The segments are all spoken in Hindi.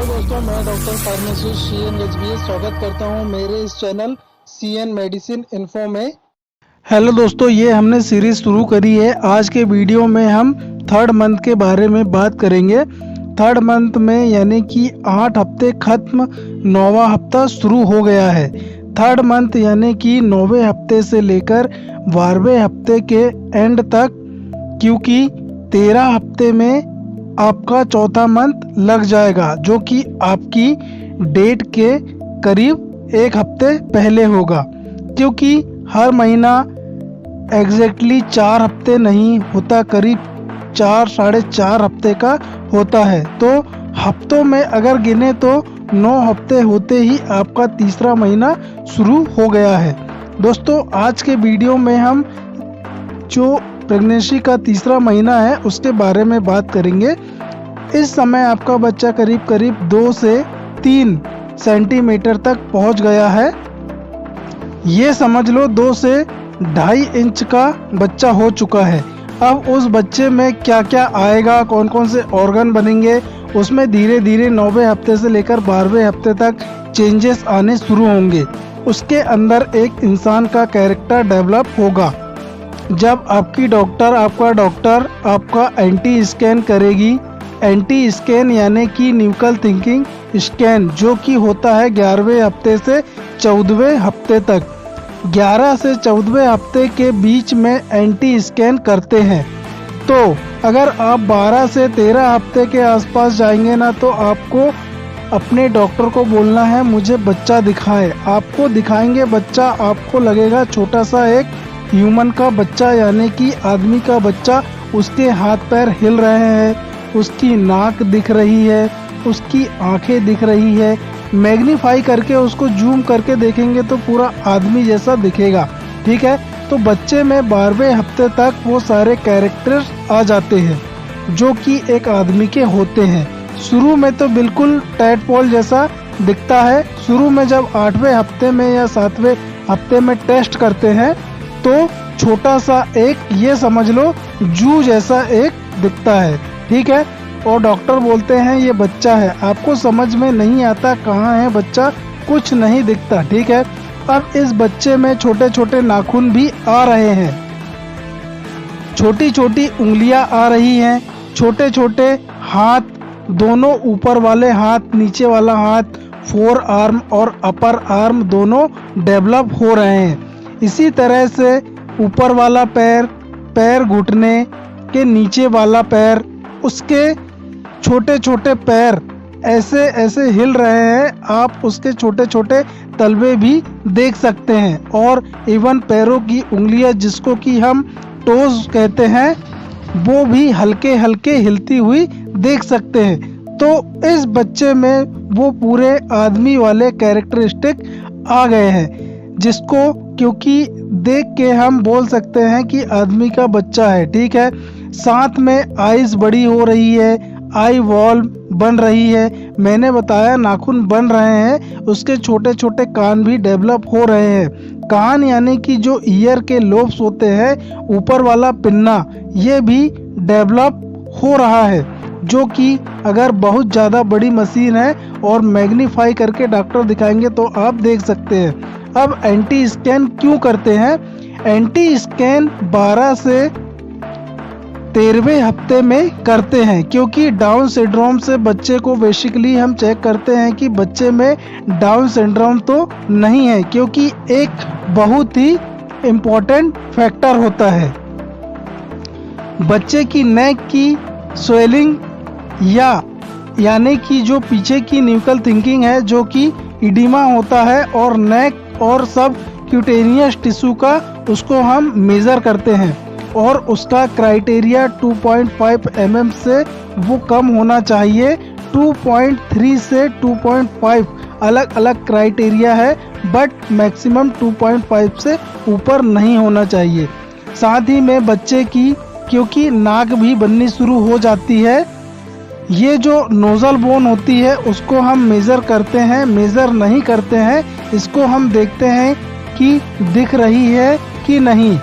हेलो दोस्तों, मैं डॉक्टर फार्मासिस्ट CN गजबीर स्वागत करता हूं मेरे इस चैनल CN मेडिसिन इन्फो में। हेलो दोस्तों, ये हमने सीरीज शुरू करी है। आज के वीडियो में हम थर्ड मंथ के बारे में बात करेंगे। थर्ड मंथ में यानी कि 8 हफ्ते खत्म, 9वां हफ्ता शुरू हो गया है। थर्ड मंथ यानी कि 9वें हफ्ते से लेकर 12वें हफ्ते के एंड तक, क्योंकि 13 हफ्ते में आपका चौथा मंथ लग जाएगा, जो कि आपकी डेट के करीब 1 हफ्ते पहले होगा। क्योंकि हर महीना एग्जैक्टली 4 हफ्ते नहीं होता, करीब 4 साढ़े 4 हफ्ते का होता है। तो हफ्तों में अगर गिने तो 9 हफ्ते होते ही आपका तीसरा महीना शुरू हो गया है। दोस्तों, आज के वीडियो में हम जो प्रेगनेंसी का तीसरा महीना है उसके बारे में बात करेंगे। इस समय आपका बच्चा करीब करीब 2 से 3 सेंटीमीटर तक पहुंच गया है। ये समझ लो 2 से 2.5 इंच का बच्चा हो चुका है। अब उस बच्चे में क्या क्या आएगा, कौन कौन से ऑर्गन बनेंगे, उसमें धीरे धीरे 9वें हफ्ते से लेकर 12वें हफ्ते तक चेंजेस आने शुरू होंगे। उसके अंदर एक इंसान का कैरेक्टर डेवलप होगा। जब आपका डॉक्टर आपका एंटी स्कैन करेगी, एंटी स्कैन यानी कि न्यूक्लियर थिंकिंग स्कैन, जो कि होता है 11वें हफ्ते से 14वें हफ्ते तक। 11 से 14वें हफ्ते के बीच में एंटी स्कैन करते हैं। तो अगर आप 12 से 13 हफ्ते के आसपास जाएंगे ना, तो आपको अपने डॉक्टर को बोलना है मुझे बच्चा दिखाएं। आपको दिखाएंगे बच्चा, आपको लगेगा छोटा सा एक ह्यूमन का बच्चा यानी कि आदमी का बच्चा। उसके हाथ पैर हिल रहे हैं, उसकी नाक दिख रही है, उसकी आंखें दिख रही है। मैग्नीफाई करके उसको जूम करके देखेंगे तो पूरा आदमी जैसा दिखेगा। ठीक है, तो बच्चे में 12वें हफ्ते तक वो सारे कैरेक्टर्स आ जाते हैं जो कि एक आदमी के होते हैं। शुरू में तो बिल्कुल टैडपोल जैसा दिखता है। शुरू में जब 8वें हफ्ते में या 7वें हफ्ते में टेस्ट करते हैं तो छोटा सा एक, ये समझ लो जू जैसा एक दिखता है। ठीक है, और डॉक्टर बोलते हैं ये बच्चा है। आपको समझ में नहीं आता कहाँ है बच्चा, कुछ नहीं दिखता। ठीक है, अब इस बच्चे में छोटे छोटे नाखून भी आ रहे हैं, छोटी छोटी उंगलियां आ रही हैं, छोटे छोटे हाथ, दोनों ऊपर वाले हाथ, नीचे वाला हाथ, फोर आर्म और अपर आर्म दोनों डेवलप हो रहे हैं। इसी तरह से ऊपर वाला पैर, पैर घुटने के नीचे वाला पैर, उसके छोटे छोटे पैर ऐसे ऐसे हिल रहे हैं। आप उसके छोटे छोटे तलवे भी देख सकते हैं, और इवन पैरों की उंगलियां, जिसको कि हम टोज कहते हैं, वो भी हल्के हल्के हिलती हुई देख सकते हैं। तो इस बच्चे में वो पूरे आदमी वाले कैरेक्टरिस्टिक आ गए हैं, जिसको क्योंकि देख के हम बोल सकते हैं कि आदमी का बच्चा है। ठीक है, साथ में आईज बड़ी हो रही है, आई वॉल बन रही है, मैंने बताया नाखून बन रहे हैं, उसके छोटे छोटे कान भी डेवलप हो रहे हैं। कान यानी कि जो ईयर के लोब्स होते हैं, ऊपर वाला पिन्ना, ये भी डेवलप हो रहा है, जो कि अगर बहुत ज़्यादा बड़ी मशीन है और मैग्नीफाई करके डॉक्टर दिखाएंगे तो आप देख सकते हैं। अब एंटी स्कैन क्यों करते हैं? एंटी स्कैन 12 से 13वें हफ्ते में करते हैं, क्योंकि डाउन सिंड्रोम से बच्चे को बेसिकली हम चेक करते हैं कि बच्चे में डाउन सिंड्रोम तो नहीं है, क्योंकि एक बहुत ही इम्पोर्टेंट फैक्टर होता है। बच्चे की नेक की स्वेलिंग यानी कि जो पीछे की न्यूक्लियर थिंकिंग है, जो कि इडिमा होता है, और नेक और सब क्यूटेनियस टिश्यू का उसको हम मेज़र करते हैं, और उसका क्राइटेरिया 2.5 mm से वो कम होना चाहिए। 2.3 से 2.5 अलग अलग क्राइटेरिया है, बट मैक्सिमम 2.5 से ऊपर नहीं होना चाहिए। साथ ही में बच्चे की, क्योंकि नाक भी बननी शुरू हो जाती है, ये जो नोजल बोन होती है उसको हम मेज़र करते हैं, मेज़र नहीं करते हैं, इसको हम देखते हैं कि दिख रही है कि नहीं।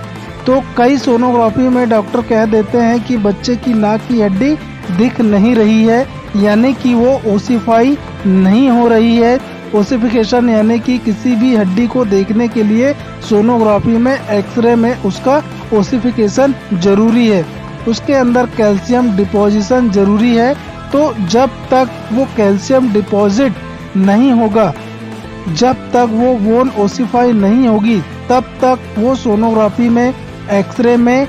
तो कई सोनोग्राफी में डॉक्टर कह देते हैं कि बच्चे की नाक की हड्डी दिख नहीं रही है, यानी कि वो ओसिफाई नहीं हो रही है। ओसिफिकेशन यानी कि किसी भी हड्डी को देखने के लिए सोनोग्राफी में, एक्सरे में उसका ओसिफिकेशन जरूरी है, उसके अंदर कैल्शियम डिपोजिशन जरूरी है। तो जब तक वो कैल्शियम डिपॉजिट नहीं होगा, जब तक वो बोन ओसिफाई नहीं होगी, तब तक वो सोनोग्राफी में, एक्सरे में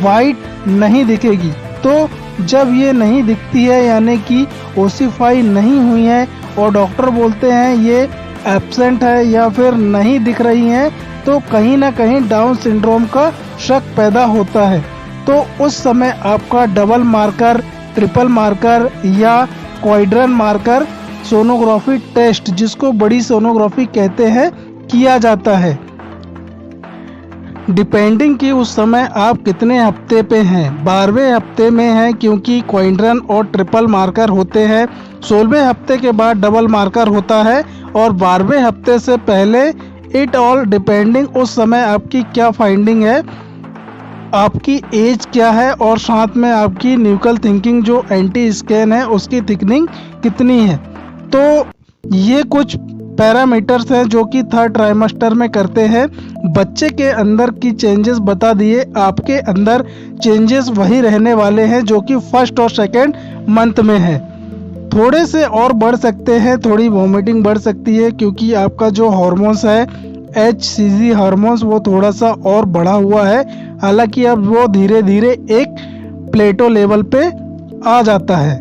वाइट नहीं दिखेगी। तो जब ये नहीं दिखती है यानी कि ओसिफाई नहीं हुई है और डॉक्टर बोलते हैं ये एब्सेंट है या फिर नहीं दिख रही हैं, तो कहीं ना कहीं डाउन सिंड्रोम का शक पैदा होता है। तो उस समय आपका डबल मार्कर, ट्रिपल मार्कर या क्वाड्रन मार्कर सोनोग्राफी टेस्ट, जिसको बड़ी सोनोग्राफी कहते हैं, किया जाता है। डिपेंडिंग कि उस समय आप कितने हफ्ते पे हैं। 12वें हफ्ते में हैं क्योंकि क्वाड्रन और ट्रिपल मार्कर होते हैं। 16वें हफ्ते के बाद डबल मार्कर होता है और 12वें हफ्ते से पहले इट ऑल डिपेंडिंग उस समय आपकी क्या फाइंडिंग है, आपकी एज क्या है और साथ में आपकी न्यूकल थिंकिंग जो एंटी स्कैन है उसकी थिकनिंग कितनी है। तो ये कुछ पैरामीटर्स हैं जो कि थर्ड ट्राइमेस्टर में करते हैं। बच्चे के अंदर की चेंजेस बता दिए, आपके अंदर चेंजेस वही रहने वाले हैं जो कि फर्स्ट और सेकंड मंथ में है। थोड़े से और बढ़ सकते हैं, थोड़ी वॉमिटिंग बढ़ सकती है क्योंकि आपका जो हार्मोन्स है HCG हार्मोन्स वो थोड़ा सा और बढ़ा हुआ है। हालांकि अब वो धीरे धीरे एक प्लेटो लेवल पे आ जाता है।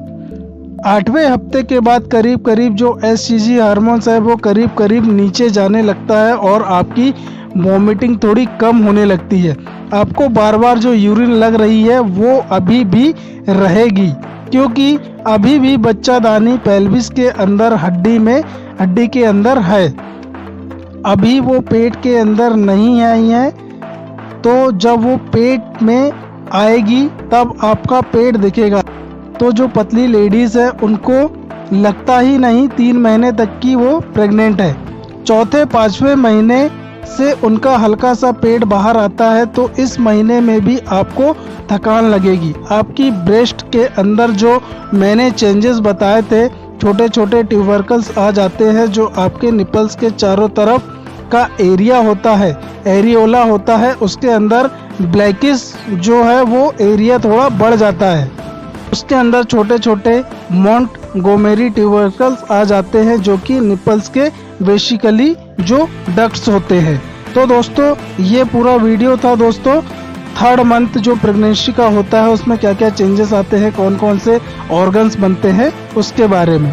8वें हफ्ते के बाद करीब करीब जो HCG हार्मोन्स है वो करीब करीब नीचे जाने लगता है और आपकी वॉमिटिंग थोड़ी कम होने लगती है। आपको बार बार जो यूरिन लग रही है वो अभी भी रहेगी क्योंकि अभी भी बच्चादानी पेल्विस के अंदर हड्डी के अंदर है, अभी वो पेट के अंदर नहीं आई है। तो जब वो पेट में आएगी तब आपका पेट दिखेगा। तो जो पतली लेडीज है उनको लगता ही नहीं 3 महीने तक की वो प्रेग्नेंट है। 4-5वें महीने से उनका हल्का सा पेट बाहर आता है। तो इस महीने में भी आपको थकान लगेगी। आपकी ब्रेस्ट के अंदर जो मैंने चेंजेस बताए थे, छोटे छोटे ट्यूबरकल्स आ जाते हैं जो आपके निपल्स के चारों तरफ का एरिया होता है, एरियोला होता है, उसके अंदर ब्लैकिश जो है वो एरिया थोड़ा बढ़ जाता है। उसके अंदर छोटे छोटे मोंटगोमेरी ट्यूबरकल्स आ जाते हैं जो कि निपल्स के बेसिकली जो डक्ट्स होते हैं। तो दोस्तों ये पूरा वीडियो था दोस्तों, थर्ड मंथ जो प्रेगनेंसी का होता है उसमें क्या क्या चेंजेस आते हैं, कौन कौन से ऑर्गन्स बनते हैं उसके बारे में।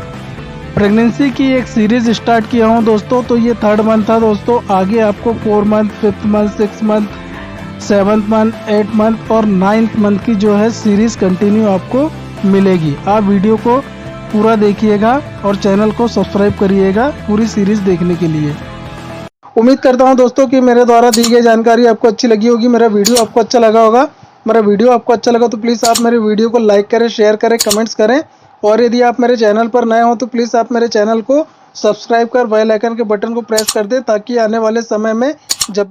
प्रेगनेंसी की एक सीरीज स्टार्ट किया हूँ दोस्तों। तो ये थर्ड मंथ था दोस्तों। आगे आपको 4 month, 5th month, 6th month, 7th month, 8th month और 9th मंथ की जो है सीरीज कंटिन्यू आपको मिलेगी। आप वीडियो को पूरा देखिएगा और चैनल को सब्सक्राइब करिएगा पूरी सीरीज देखने के लिए। उम्मीद करता हूं दोस्तों कि मेरे द्वारा दी गई जानकारी आपको अच्छी लगी होगी, मेरा वीडियो आपको अच्छा लगा होगा। मेरा वीडियो आपको अच्छा लगा तो प्लीज़ आप मेरे वीडियो को लाइक करें, शेयर करें, कमेंट्स करें। और यदि आप मेरे चैनल पर नए हो तो प्लीज़ आप मेरे चैनल को सब्सक्राइब कर बेल आइकन के बटन को प्रेस कर दें ताकि आने वाले समय में जब